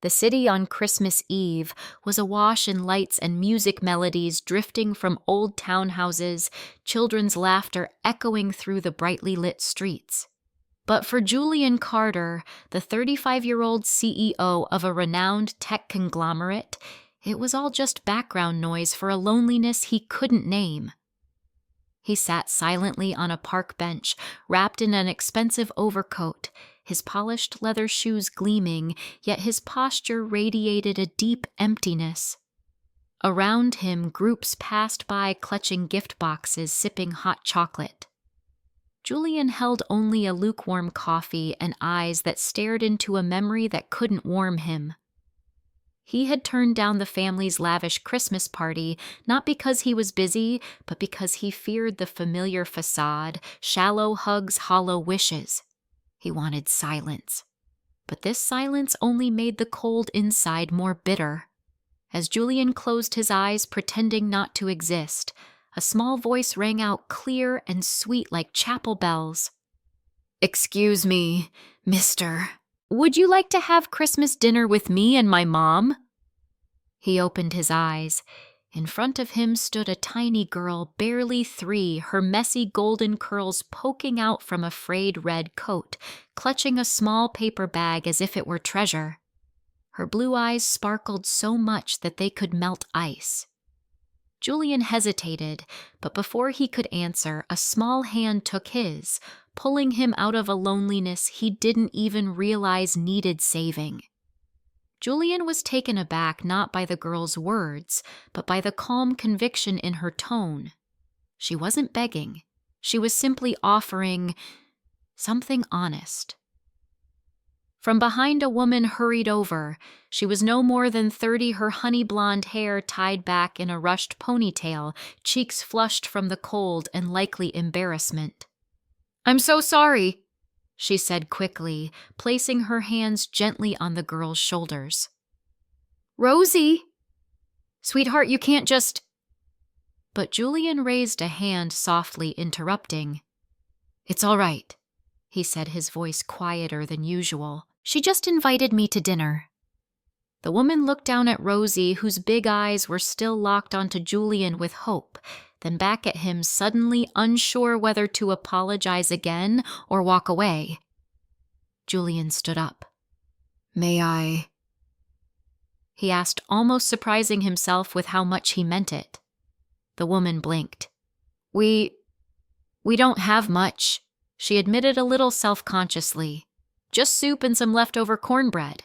The city on Christmas Eve was awash in lights and music melodies drifting from old townhouses, children's laughter echoing through the brightly lit streets. But for Julian Carter, the 35-year-old CEO of a renowned tech conglomerate, it was all just background noise for a loneliness he couldn't name. He sat silently on a park bench, wrapped in an expensive overcoat, his polished leather shoes gleaming, yet his posture radiated a deep emptiness. Around him, groups passed by clutching gift boxes, sipping hot chocolate. Julian held only a lukewarm coffee and eyes that stared into a memory that couldn't warm him. He had turned down the family's lavish Christmas party, not because he was busy, but because he feared the familiar facade, shallow hugs, hollow wishes. He wanted silence. But this silence only made the cold inside more bitter. As Julian closed his eyes, pretending not to exist, a small voice rang out clear and sweet like chapel bells. "Excuse me, mister. Would you like to have Christmas dinner with me and my mom?" He opened his eyes. In front of him stood a tiny girl, barely 3, her messy golden curls poking out from a frayed red coat, clutching a small paper bag as if it were treasure. Her blue eyes sparkled so much that they could melt ice. Julian hesitated, but before he could answer, a small hand took his, pulling him out of a loneliness he didn't even realize needed saving. Julian was taken aback not by the girl's words, but by the calm conviction in her tone. She wasn't begging. She was simply offering something honest. From behind, a woman hurried over. She was no more than 30, her honey blonde hair tied back in a rushed ponytail, cheeks flushed from the cold and likely embarrassment. "I'm so sorry," she said quickly, placing her hands gently on the girl's shoulders. "Rosie! Sweetheart, you can't just—" But Julian raised a hand softly, interrupting. "It's all right," he said, his voice quieter than usual. "She just invited me to dinner." The woman looked down at Rosie, whose big eyes were still locked onto Julian with hope, then back at him, suddenly unsure whether to apologize again or walk away. Julian stood up. "May I?" he asked, almost surprising himself with how much he meant it. The woman blinked. We don't have much," she admitted a little self-consciously. "Just soup and some leftover cornbread."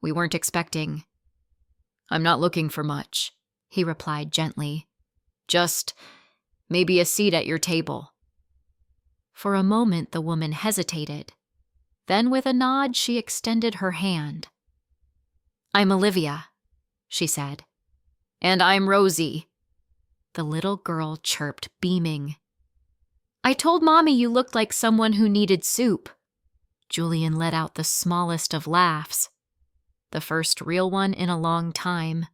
"We weren't expecting." "I'm not looking for much," he replied gently. "Just maybe a seat at your table." For a moment the woman hesitated. Then with a nod she extended her hand. "I'm Olivia," she said. "And I'm Rosie," the little girl chirped, beaming. "I told Mommy you looked like someone who needed soup." Julian let out the smallest of laughs, the first real one in a long time.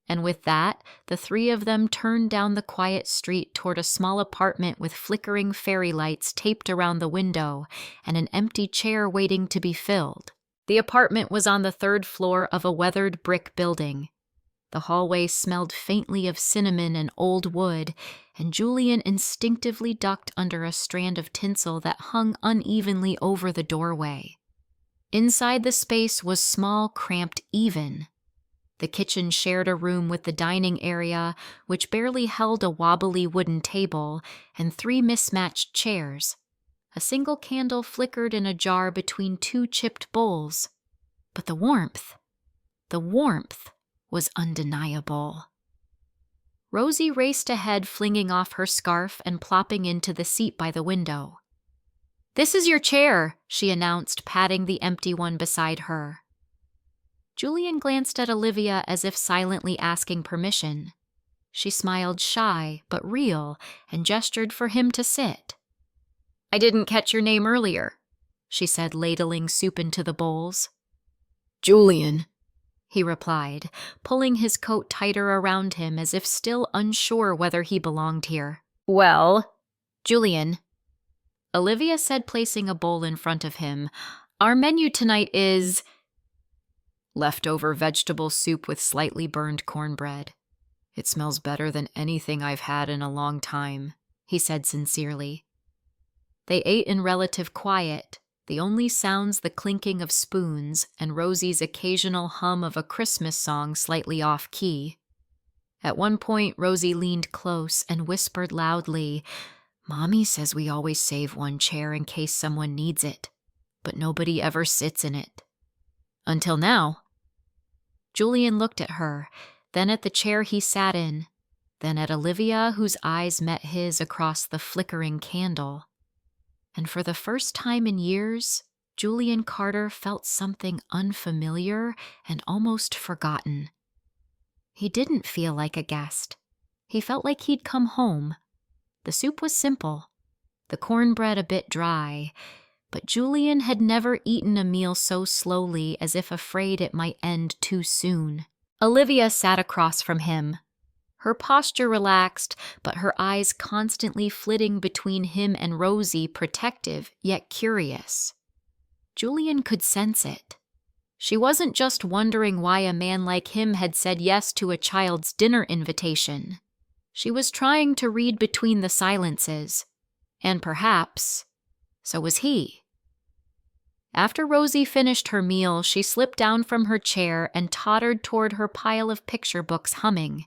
And with that, the 3 of them turned down the quiet street toward a small apartment with flickering fairy lights taped around the window and an empty chair waiting to be filled. The apartment was on the 3rd floor of a weathered brick building. The hallway smelled faintly of cinnamon and old wood, and Julian instinctively ducked under a strand of tinsel that hung unevenly over the doorway. Inside the space was small, cramped even. The kitchen shared a room with the dining area, which barely held a wobbly wooden table and 3 mismatched chairs. A single candle flickered in a jar between 2 chipped bowls. But the warmth was undeniable. Rosie raced ahead, flinging off her scarf and plopping into the seat by the window. "This is your chair," she announced, patting the empty one beside her. Julian glanced at Olivia as if silently asking permission. She smiled, shy but real, and gestured for him to sit. "I didn't catch your name earlier," she said, ladling soup into the bowls. "Julian," he replied, pulling his coat tighter around him as if still unsure whether he belonged here. "Well, Julian," Olivia said, placing a bowl in front of him, "our menu tonight is—" Leftover vegetable soup with slightly burned cornbread. It smells better than anything I've had in a long time, he said sincerely. They ate in relative quiet, the only sounds the clinking of spoons and Rosie's occasional hum of a Christmas song slightly off-key. At one point, Rosie leaned close and whispered loudly, "Mommy says we always save one chair in case someone needs it, but nobody ever sits in it. Until now." Julian looked at her, then at the chair he sat in, then at Olivia, whose eyes met his across the flickering candle. And for the first time in years, Julian Carter felt something unfamiliar and almost forgotten. He didn't feel like a guest. He felt like he'd come home. The soup was simple, the cornbread a bit dry, but Julian had never eaten a meal so slowly as if afraid it might end too soon. Olivia sat across from him, her posture relaxed, but her eyes constantly flitting between him and Rosie, protective yet curious. Julian could sense it. She wasn't just wondering why a man like him had said yes to a child's dinner invitation. She was trying to read between the silences, and perhaps so was he. After Rosie finished her meal, she slipped down from her chair and tottered toward her pile of picture books, humming.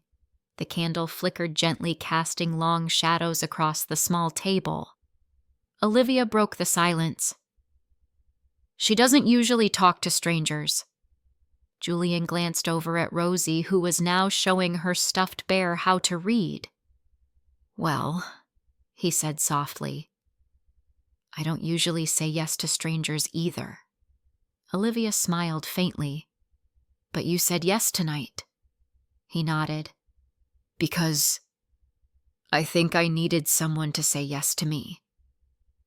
The candle flickered gently, casting long shadows across the small table. Olivia broke the silence. "She doesn't usually talk to strangers." Julian glanced over at Rosie, who was now showing her stuffed bear how to read. "Well," he said softly, "I don't usually say yes to strangers either." Olivia smiled faintly. "But you said yes tonight." He nodded. "Because I think I needed someone to say yes to me."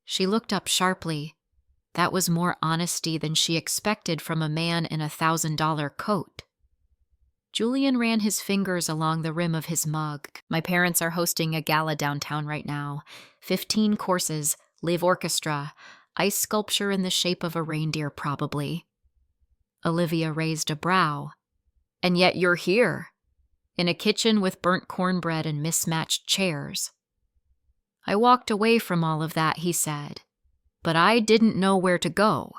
She looked up sharply. That was more honesty than she expected from a man in a $1,000 coat. Julian ran his fingers along the rim of his mug. "My parents are hosting a gala downtown right now. 15 courses, live orchestra, ice sculpture in the shape of a reindeer probably." Olivia raised a brow. "And yet you're here, in a kitchen with burnt cornbread and mismatched chairs." "I walked away from all of that," he said. "But I didn't know where to go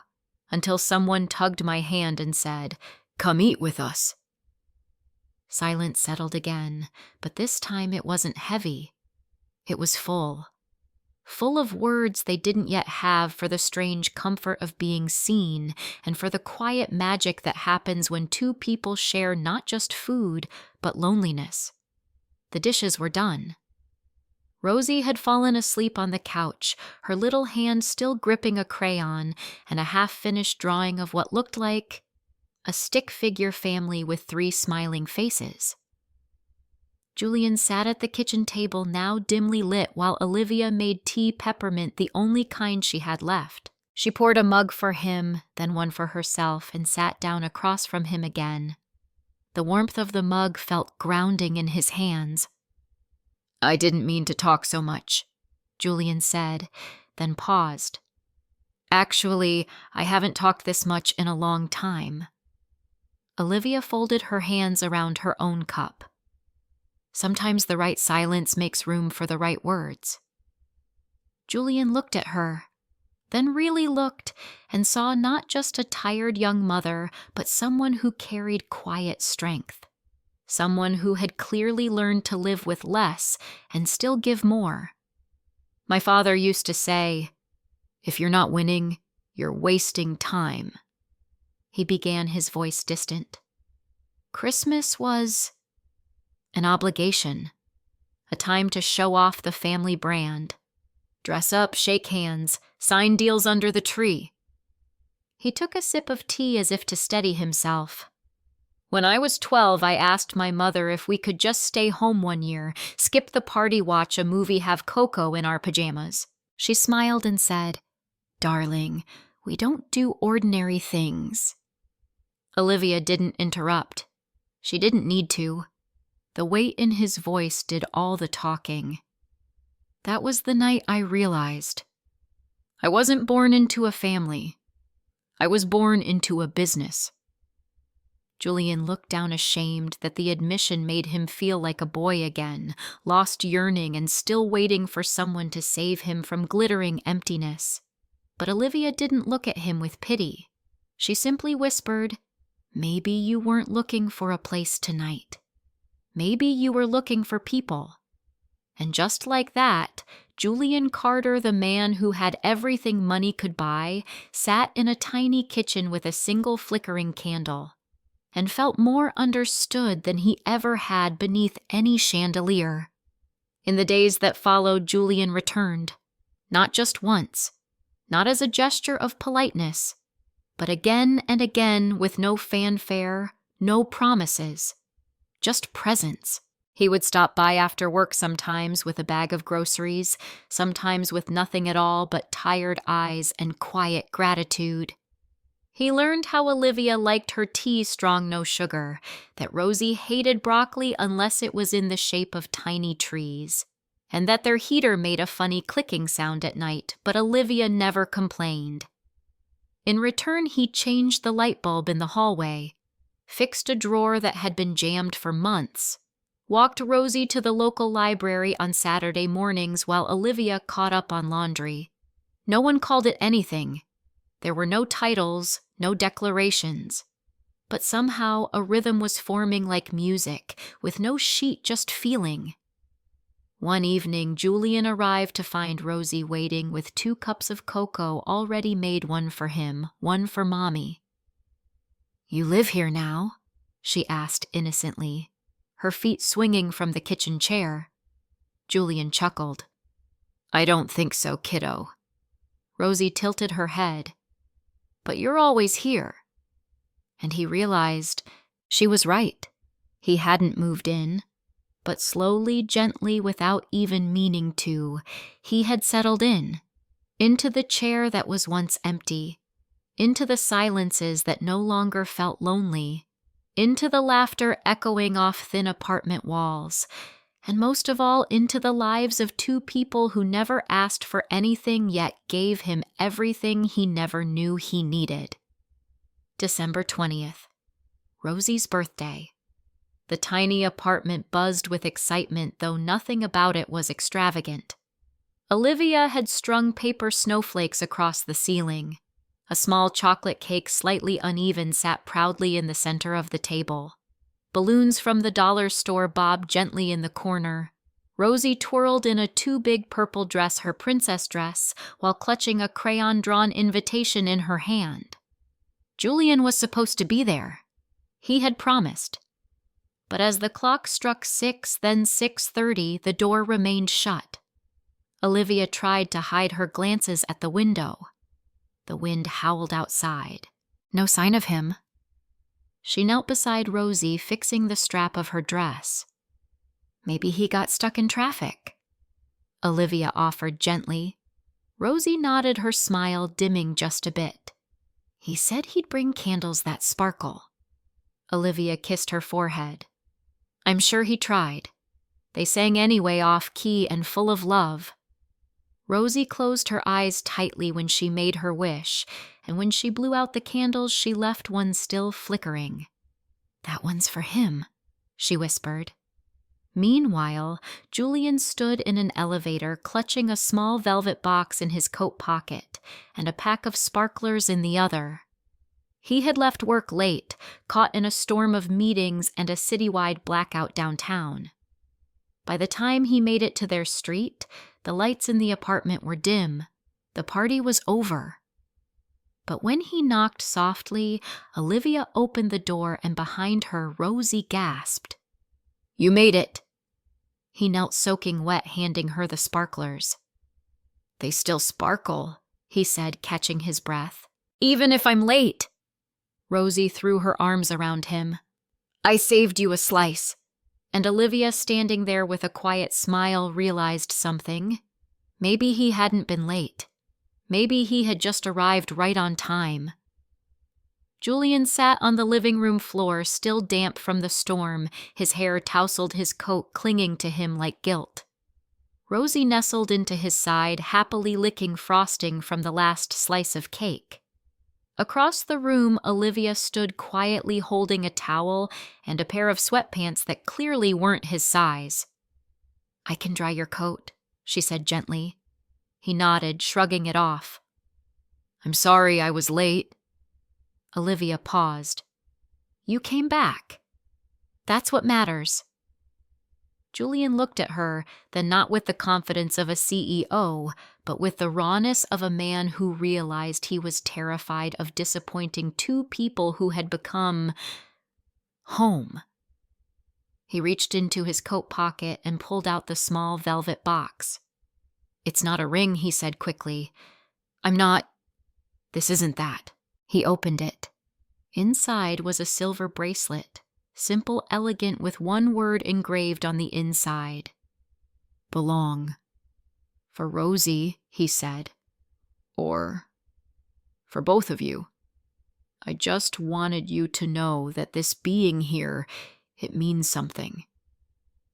until someone tugged my hand and said, 'Come eat with us.'" Silence settled again, but this time it wasn't heavy. It was full of words they didn't yet have for the strange comfort of being seen and for the quiet magic that happens when two people share not just food, but loneliness. The dishes were done. Rosie had fallen asleep on the couch, her little hand still gripping a crayon and a half-finished drawing of what looked like a stick figure family with 3 smiling faces. Julian sat at the kitchen table, now dimly lit, while Olivia made tea peppermint, the only kind she had left. She poured a mug for him, then one for herself, and sat down across from him again. The warmth of the mug felt grounding in his hands. "I didn't mean to talk so much," Julian said, then paused. "Actually, I haven't talked this much in a long time." Olivia folded her hands around her own cup. Sometimes the right silence makes room for the right words. Julian looked at her, then really looked, and saw not just a tired young mother, but someone who carried quiet strength. Someone who had clearly learned to live with less and still give more. "My father used to say, 'If you're not winning, you're wasting time.'" He began, his voice distant. Christmas was an obligation, a time to show off the family brand. Dress up, shake hands, sign deals under the tree. He took a sip of tea as if to steady himself. "When I was 12, I asked my mother if we could just stay home one year, skip the party, watch a movie, have cocoa in our pajamas." She smiled and said, "Darling, we don't do ordinary things." Olivia didn't interrupt. She didn't need to. The weight in his voice did all the talking. "That was the night I realized. I wasn't born into a family. I was born into a business." Julian looked down ashamed that the admission made him feel like a boy again, lost yearning and still waiting for someone to save him from glittering emptiness. But Olivia didn't look at him with pity. She simply whispered, "Maybe you weren't looking for a place tonight. Maybe you were looking for people." And just like that, Julian Carter, the man who had everything money could buy, sat in a tiny kitchen with a single flickering candle, and felt more understood than he ever had beneath any chandelier. In the days that followed, Julian returned, not just once, not as a gesture of politeness, but again and again with no fanfare, no promises, just presence. He would stop by after work sometimes with a bag of groceries, sometimes with nothing at all but tired eyes and quiet gratitude. He learned how Olivia liked her tea strong, no sugar, that Rosie hated broccoli unless it was in the shape of tiny trees, and that their heater made a funny clicking sound at night, but Olivia never complained. In return, he changed the light bulb in the hallway, fixed a drawer that had been jammed for months, walked Rosie to the local library on Saturday mornings while Olivia caught up on laundry. No one called it anything. There were no titles, no declarations. But somehow a rhythm was forming like music, with no sheet, just feeling. One evening, Julian arrived to find Rosie waiting with 2 cups of cocoa already made, one for him, one for Mommy. "You live here now?" she asked innocently, her feet swinging from the kitchen chair. Julian chuckled. "I don't think so, kiddo." Rosie tilted her head. "But you're always here." And he realized she was right. He hadn't moved in, but slowly, gently, without even meaning to, he had settled into the chair that was once empty, into the silences that no longer felt lonely, into the laughter echoing off thin apartment walls, and most of all, into the lives of 2 people who never asked for anything yet gave him everything he never knew he needed. December 20th, Rosie's birthday. The tiny apartment buzzed with excitement, though nothing about it was extravagant. Olivia had strung paper snowflakes across the ceiling. A small chocolate cake, slightly uneven, sat proudly in the center of the table. Balloons from the dollar store bobbed gently in the corner. Rosie twirled in a too big purple dress, her princess dress, while clutching a crayon-drawn invitation in her hand. Julian was supposed to be there. He had promised. But as the clock struck 6, then 6:30, the door remained shut. Olivia tried to hide her glances at the window. The wind howled outside. No sign of him. She knelt beside Rosie, fixing the strap of her dress. "Maybe he got stuck in traffic," Olivia offered gently. Rosie nodded, her smile dimming just a bit. "He said he'd bring candles that sparkle." Olivia kissed her forehead. "I'm sure he tried. They sang anyway, off-key and full of love." Rosie closed her eyes tightly when she made her wish, and when she blew out the candles, she left one still flickering. "That one's for him," she whispered. Meanwhile, Julian stood in an elevator, clutching a small velvet box in his coat pocket and a pack of sparklers in the other. He had left work late, caught in a storm of meetings and a citywide blackout downtown. By the time he made it to their street, the lights in the apartment were dim. The party was over. But when he knocked softly, Olivia opened the door, and behind her, Rosie gasped. "You made it." He knelt soaking wet, handing her the sparklers. "They still sparkle," he said, catching his breath. "Even if I'm late." Rosie threw her arms around him. "I saved you a slice." And Olivia, standing there with a quiet smile, realized something. Maybe he hadn't been late. Maybe he had just arrived right on time. Julian sat on the living room floor, still damp from the storm, his hair tousled, his coat clinging to him like guilt. Rosie nestled into his side, happily licking frosting from the last slice of cake. Across the room, Olivia stood quietly holding a towel and a pair of sweatpants that clearly weren't his size. "I can dry your coat," she said gently. He nodded, shrugging it off. "I'm sorry I was late." Olivia paused. "You came back. That's what matters." Julian looked at her, then not with the confidence of a CEO, but with the rawness of a man who realized he was terrified of disappointing two people who had become home. He reached into his coat pocket and pulled out the small velvet box. "It's not a ring," he said quickly. This isn't that." He opened it. Inside was a silver bracelet, simple, elegant, with one word engraved on the inside. "Belong." "For Rosie," he said. "Or for both of you. I just wanted you to know that this being here, it means something.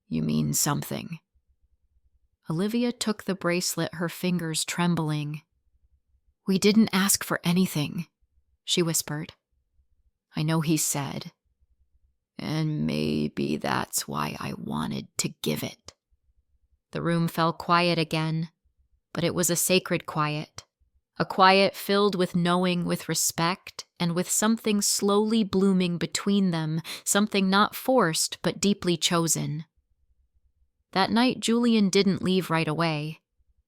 You mean something." Olivia took the bracelet, her fingers trembling. "We didn't ask for anything," she whispered. "I know," he said. "And maybe that's why I wanted to give it." The room fell quiet again, but it was a sacred quiet. A quiet filled with knowing, with respect, and with something slowly blooming between them, something not forced but deeply chosen. That night, Julian didn't leave right away.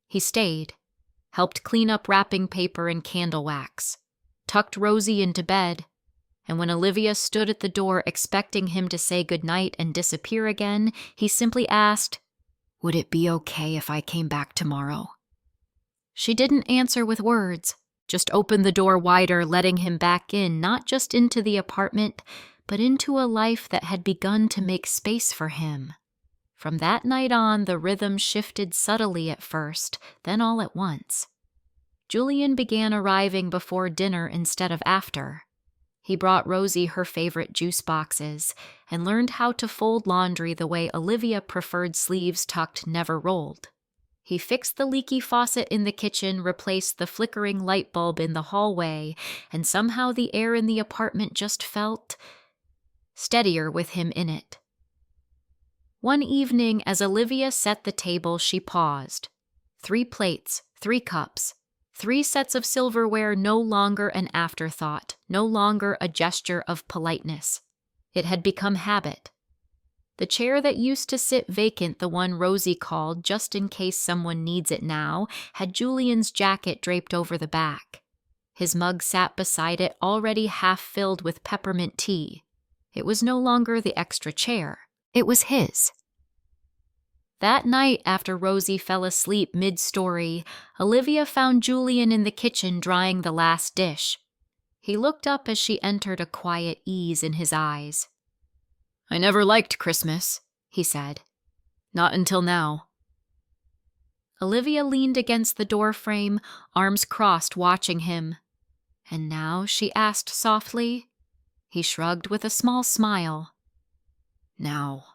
He stayed, helped clean up wrapping paper and candle wax, tucked Rosie into bed, and when Olivia stood at the door expecting him to say goodnight and disappear again, he simply asked, "Would it be okay if I came back tomorrow?" She didn't answer with words, just opened the door wider, letting him back in, not just into the apartment, but into a life that had begun to make space for him. From that night on, the rhythm shifted subtly at first, then all at once. Julian began arriving before dinner instead of after. He brought Rosie her favorite juice boxes and learned how to fold laundry the way Olivia preferred sleeves tucked, never rolled. He fixed the leaky faucet in the kitchen, replaced the flickering light bulb in the hallway, and somehow the air in the apartment just felt steadier with him in it. One evening, as Olivia set the table, she paused. 3 plates, 3 cups, 3 sets of silverware, no longer an afterthought, no longer a gesture of politeness. It had become habit. The chair that used to sit vacant, the one Rosie called just in case someone needs it now, had Julian's jacket draped over the back. His mug sat beside it, already half filled with peppermint tea. It was no longer the extra chair. It was his. That night, after Rosie fell asleep mid-story, Olivia found Julian in the kitchen drying the last dish. He looked up as she entered, a quiet ease in his eyes. "I never liked Christmas," he said. "Not until now." Olivia leaned against the doorframe, arms crossed, watching him. "And now?" she asked softly. He shrugged with a small smile. "Now.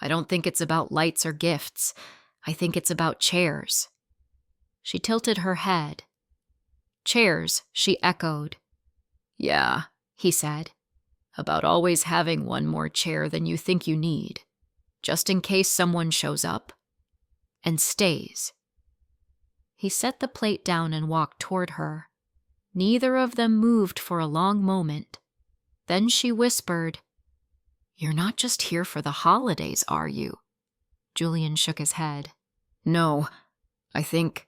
I don't think it's about lights or gifts. I think it's about chairs." She tilted her head. "Chairs," she echoed. "Yeah," he said. "About always having one more chair than you think you need, just in case someone shows up and stays." He set the plate down and walked toward her. Neither of them moved for a long moment. Then she whispered, "You're not just here for the holidays, are you?" Julian shook his head. "No, I think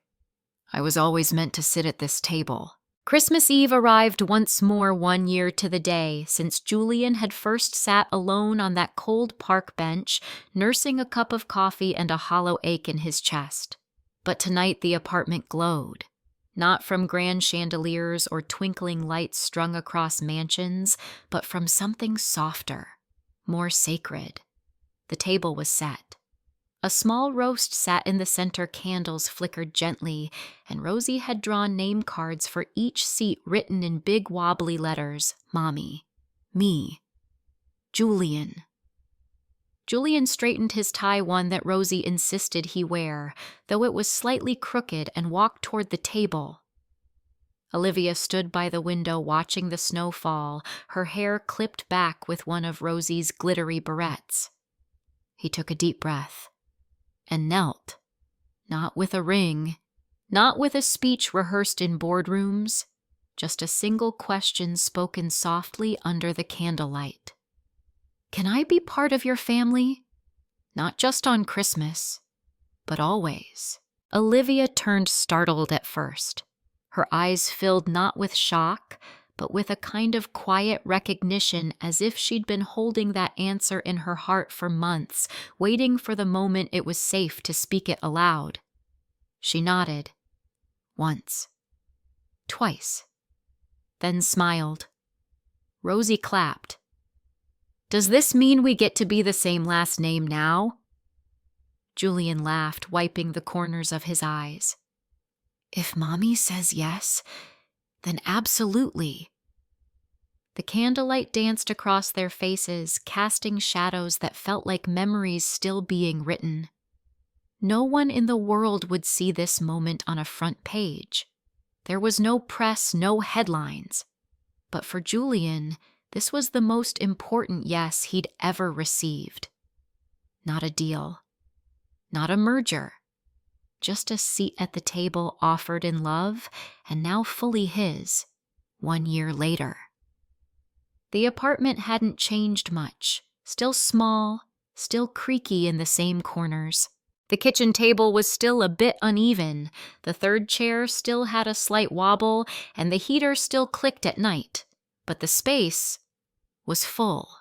I was always meant to sit at this table." Christmas Eve arrived once more 1 year to the day since Julian had first sat alone on that cold park bench, nursing a cup of coffee and a hollow ache in his chest. But tonight the apartment glowed, not from grand chandeliers or twinkling lights strung across mansions, but from something softer, more sacred. The table was set. A small roast sat in the center, candles flickered gently, and Rosie had drawn name cards for each seat written in big wobbly letters: Mommy, me, Julian. Julian straightened his tie, one that Rosie insisted he wear, though it was slightly crooked, and walked toward the table. Olivia stood by the window watching the snow fall, her hair clipped back with one of Rosie's glittery barrettes. He took a deep breath and knelt, not with a ring, not with a speech rehearsed in boardrooms, just a single question spoken softly under the candlelight. Can I be part of your family? Not just on Christmas, but always. Olivia turned startled at first. Her eyes filled not with shock, but with a kind of quiet recognition, as if she'd been holding that answer in her heart for months, waiting for the moment it was safe to speak it aloud. She nodded. Once. Twice. Then smiled. Rosie clapped. Does this mean we get to be the same last name now? Julian laughed, wiping the corners of his eyes. If Mommy says yes, then absolutely. The candlelight danced across their faces, casting shadows that felt like memories still being written. No one in the world would see this moment on a front page. There was no press, no headlines. But for Julian, this was the most important yes he'd ever received. Not a deal. Not a merger. Just a seat at the table offered in love, and now fully his, 1 year later. The apartment hadn't changed much, still small, still creaky in the same corners. The kitchen table was still a bit uneven, the third chair still had a slight wobble, and the heater still clicked at night. But the space was full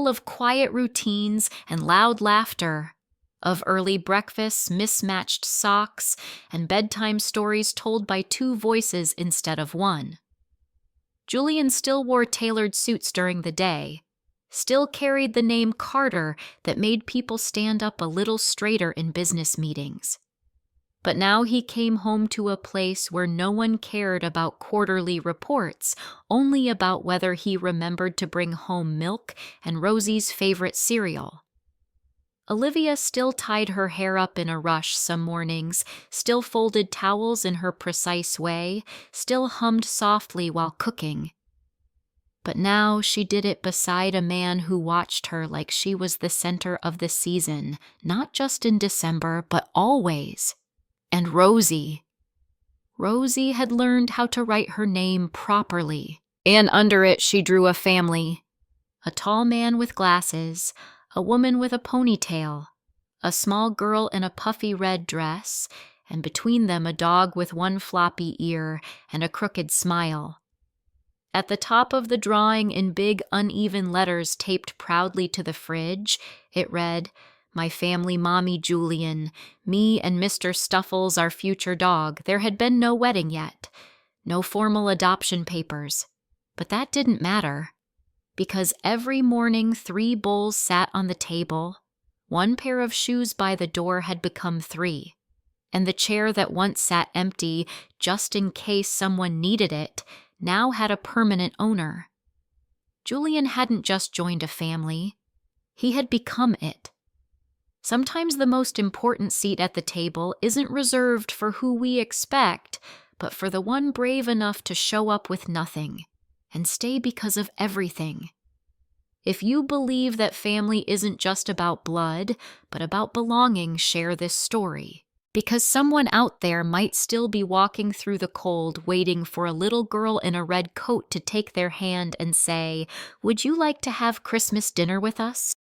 of quiet routines and loud laughter, of early breakfasts, mismatched socks, and bedtime stories told by two voices instead of one. Julian still wore tailored suits during the day, still carried the name Carter that made people stand up a little straighter in business meetings. But now he came home to a place where no one cared about quarterly reports, only about whether he remembered to bring home milk and Rosie's favorite cereal. Olivia still tied her hair up in a rush some mornings, still folded towels in her precise way, still hummed softly while cooking. But now she did it beside a man who watched her like she was the center of the season, not just in December, but always. And Rosie had learned how to write her name properly, and under it she drew a family. A tall man with glasses, a woman with a ponytail, a small girl in a puffy red dress, and between them a dog with one floppy ear and a crooked smile. At the top of the drawing, in big uneven letters taped proudly to the fridge, it read, "My family, Mommy Julian, me and Mr. Stuffles, our future dog." There had been no wedding yet, no formal adoption papers. But that didn't matter, because every morning 3 bowls sat on the table, 1 pair of shoes by the door had become 3, and the chair that once sat empty, just in case someone needed it, now had a permanent owner. Julian hadn't just joined a family, he had become it. Sometimes the most important seat at the table isn't reserved for who we expect, but for the one brave enough to show up with nothing and stay because of everything. If you believe that family isn't just about blood, but about belonging, share this story. Because someone out there might still be walking through the cold, waiting for a little girl in a red coat to take their hand and say, "Would you like to have Christmas dinner with us?"